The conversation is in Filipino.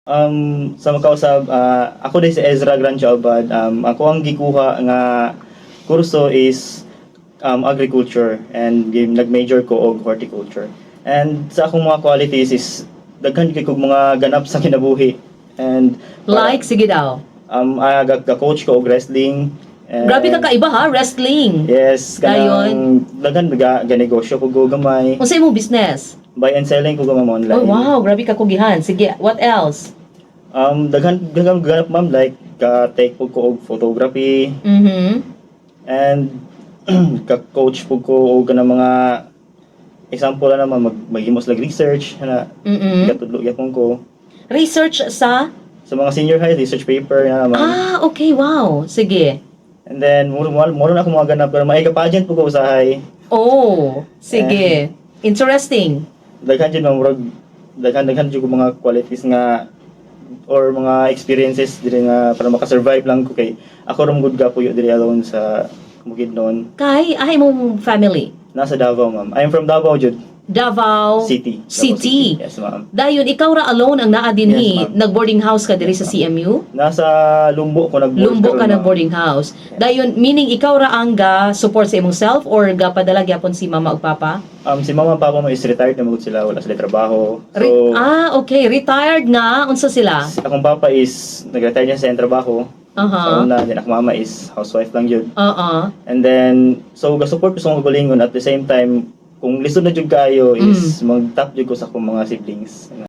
Sa makausap, ako din si Ezra Granchaubad. Ako ang gikuha nga kurso is agriculture and nag-major ko og horticulture. And sa akong mga qualities is daghan kay kog mga ganap sa kinabuhi. And Like, sige daw. ga-coach ko og wrestling. And, Grabe ka kaiba ha, wrestling. Yes, Dayon. daghan ga-negosyo ko go gamay. Kung sa imong business. Buy and selling ko gamay online. Oh, wow, grabe ka kugihan. Sige, what else? Daghan ganap ma'am like ka-take po ko og photography Mhm. and ka-coach po ko og kanang mga example na naman maghimos lag research na Mhm. gatudlo yapon ko Research sa sa mga senior high research paper na naman. okay, wow. Sige. And then mo na ako mga ganap pero may ka-pageant po ko usahay. Oh, sige. Interesting. Daghan jud murag daghan jud ko mga qualities nga or mga experiences diri nga para makasurvive lang ko kay ako ram gud gapuyo diri alone sa Bukidnon. Kay, mong family. Nasa Davao, ma'am. I'm from Davao, jud. Davao City. Davao City. Yes, ma'am. Dayon, ikaw ra alone ang naa dinhi, Yes, ma'am. nag-boarding house ka diri Yes, sa ma'am. CMU? Nasa Lumbo ko nag-board. Lumbo ka karon, na ma'am. boarding house. Dayon, meaning ikaw ra ang ga support sa imong self or ga padala gyapon si mama ug papa? Si mama and papa mo is retired na magud sila, wala sila trabaho. So, Okay, retired nga. Unsa sila? akong papa is nag-retire niya sa iyang trabaho. Aha. So, din akong mama is housewife lang jud. Oo. And then, so ga-support ko sa mga galingon at the same time, kung lisod na jud kayo is mag-top jud ko sa akong mga siblings.